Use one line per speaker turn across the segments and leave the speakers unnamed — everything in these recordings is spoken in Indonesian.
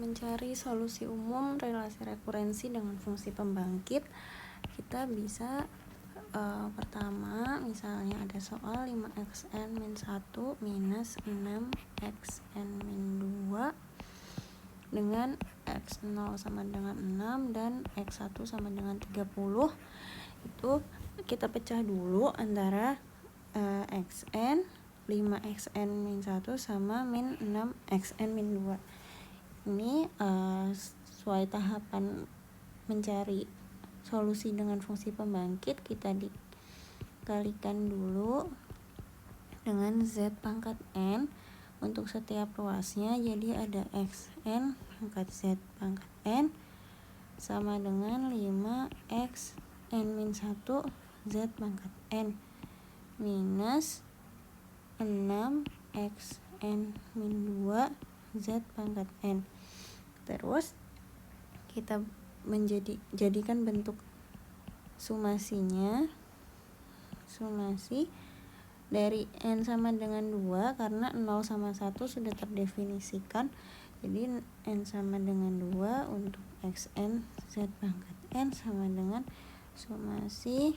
mencari solusi umum relasi rekurensi dengan fungsi pembangkit, kita bisa pertama misalnya ada soal 5xn min 1 minus 6xn min 2 dengan x0 sama dengan 6 dan x1 sama dengan 30. Itu kita pecah dulu antara xn 5xn min 1 sama min 6xn min 2. Ini sesuai tahapan mencari solusi dengan fungsi pembangkit, kita dikalikan dulu dengan z pangkat n untuk setiap ruasnya. Jadi ada xn pangkat z pangkat n sama dengan 5xn min 1 z pangkat n minus 6xn min 2 z pangkat n. Terus kita jadikan bentuk sumasinya, sumasi dari n sama dengan 2 karena 0 sama 1 sudah terdefinisikan. Jadi n sama dengan 2 untuk xn z pangkat n sama dengan sumasi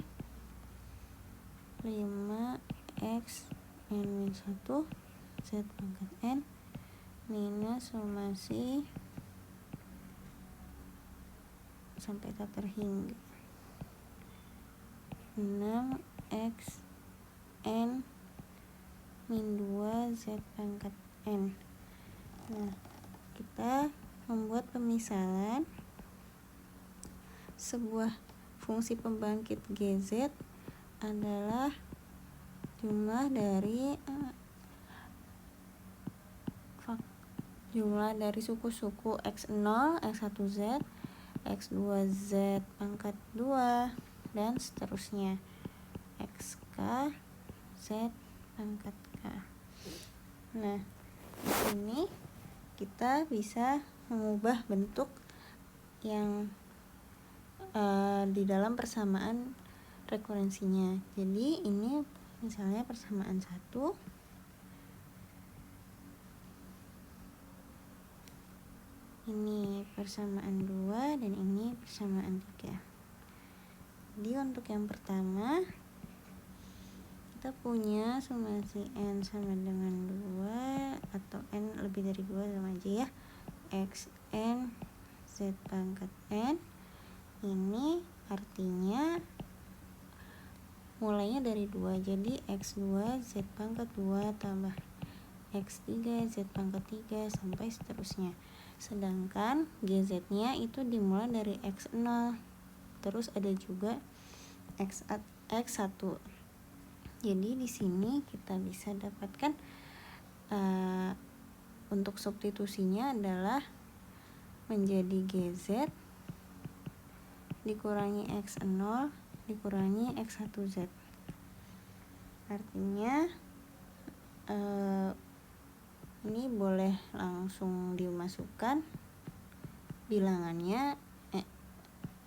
5xn min 1 z pangkat n minus sumasi sampai tak terhingga 6xn min 2 z pangkat n. Nah, kita membuat pemisalan sebuah fungsi pembangkit GZ adalah jumlah dari suku-suku x0, x1z, x2z pangkat 2 dan seterusnya, xk z pangkat k. Nah, di sini kita bisa mengubah bentuk yang di dalam persamaan rekurensinya. Jadi ini misalnya persamaan 1, ini persamaan 2, dan ini persamaan 3. Jadi untuk yang pertama kita punya sumasi n sama dengan 2 atau n lebih dari 2 sama aja ya, xn z pangkat n. Ini artinya mulainya dari 2, jadi x2 z pangkat 2 tambah x3 z pangkat 3 sampai seterusnya. Sedangkan gz nya itu dimulai dari x0, terus ada juga x1. Jadi di sini kita bisa dapatkan untuk substitusinya adalah menjadi gz dikurangi x0 dikurangi x1z. Artinya ini boleh langsung dimasukkan bilangannya.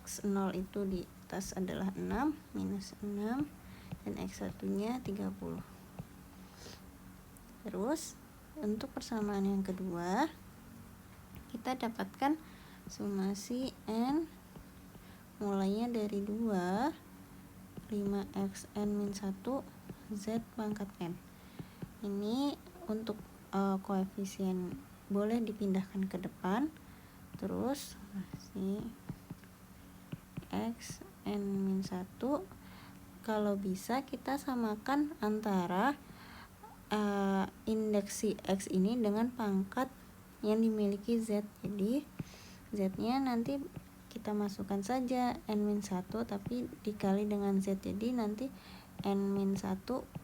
x0 itu di atas adalah 6 minus 6 dan x1 nya 30. Terus untuk persamaan yang kedua kita dapatkan sumasi n mulainya dari 2, 5xn min 1 z pangkat n. Ini untuk koefisien boleh dipindahkan ke depan. Terus masih xn min 1, kalau bisa kita samakan antara indeks si x ini dengan pangkat yang dimiliki z. Jadi z nya nanti kita masukkan saja n-1 tapi dikali dengan z. Jadi nanti n-1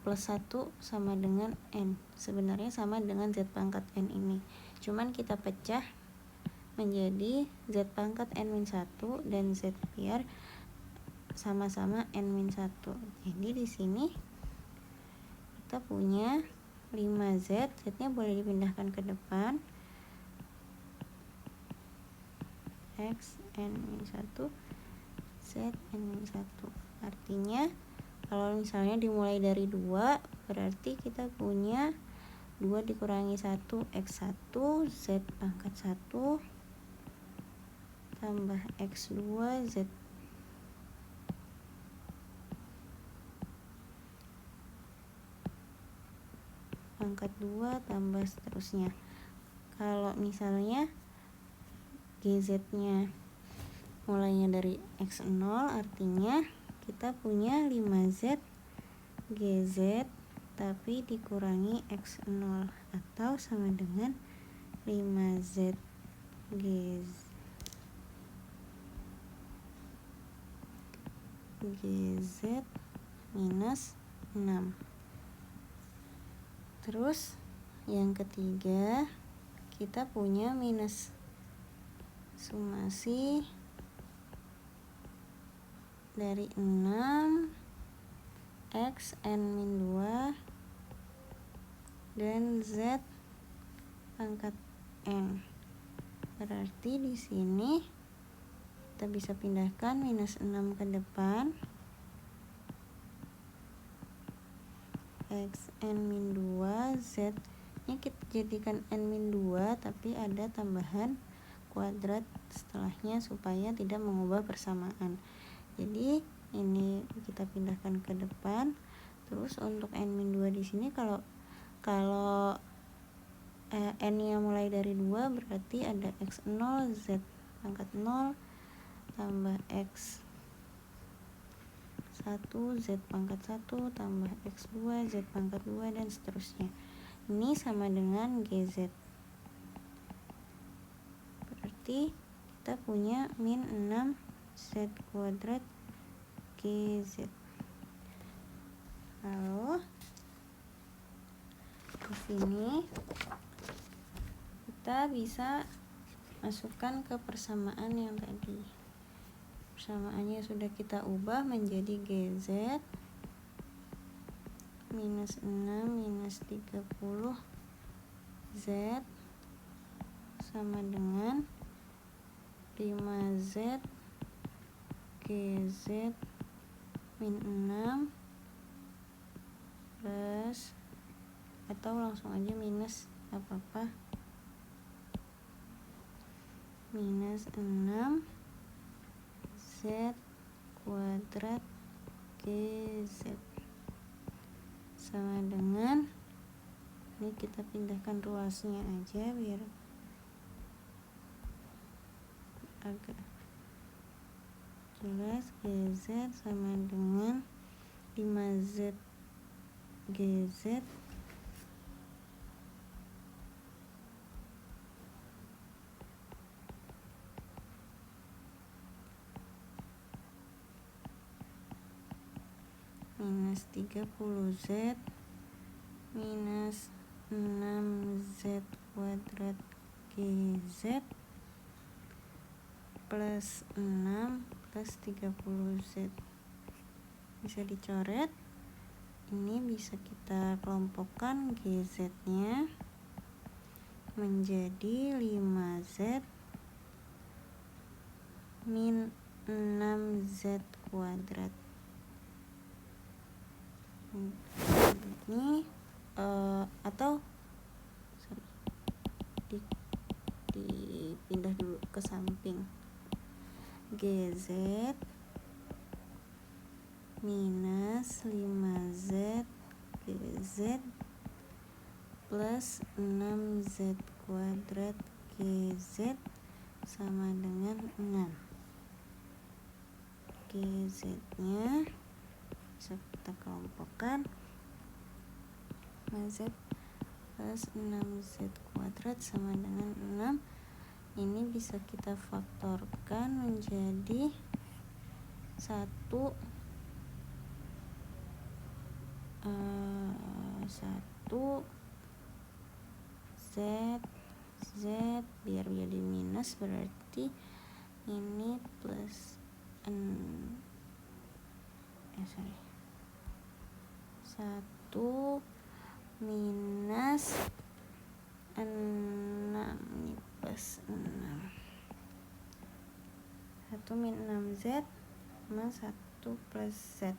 plus 1 sama dengan n. Sebenarnya sama dengan z pangkat n ini. Cuman kita pecah menjadi z pangkat n-1 dan z biar sama-sama n-1. Jadi di sini kita punya 5z, z-nya boleh dipindahkan ke depan. X n-1 z n-1. Artinya kalau misalnya dimulai dari 2, berarti kita punya 2 dikurangi 1 x1 z pangkat 1 tambah X2 Z pangkat 2 tambah seterusnya. Kalau misalnya GZ nya mulainya dari X0, artinya kita punya 5Z GZ tapi dikurangi X0 atau sama dengan 5Z GZ minus 6. Terus yang ketiga kita punya minus sumasi dari 6 X N-2 dan Z pangkat N. Berarti di sini kita bisa pindahkan minus 6 ke depan. X N-2 Z ini kita jadikan N-2 tapi ada tambahan kuadrat setelahnya supaya tidak mengubah persamaan. Jadi ini kita pindahkan ke depan. Terus untuk N-2 di sini kalau N-nya mulai dari 2 berarti ada X0 Z pangkat 0 tambah X 1 Z pangkat 1 tambah X2 Z pangkat 2 dan seterusnya. Ini sama dengan GZ. Berarti kita punya min 6 Z kuadrat GZ. Lalu di sini kita bisa masukkan ke persamaan yang tadi. Persamaannya sudah kita ubah menjadi GZ minus 6 minus 30 Z sama dengan 5Z GZ min 6 plus, atau langsung aja minus apa-apa, minus 6 Z kuadrat GZ sama dengan, ini kita pindahkan ruasnya aja biar agak jelas. GZ sama dengan 5Z GZ minus 30Z minus 6Z kuadrat GZ plus 6 plus 30Z bisa dicoret. Ini bisa kita kelompokkan GZ nya menjadi 5Z min 6Z kuadrat. Ini atau dipindah dulu ke samping. GZ minus 5Z GZ plus 6Z kuadrat GZ sama dengan 6. GZ nya bisa kita kelompokkan 5Z plus 6Z kuadrat sama dengan 6. Ini bisa kita faktorkan menjadi 1 Z biar jadi minus, berarti ini plus 1 minus 6, ini plus 6. 1 min 6Z sama 1 plus Z.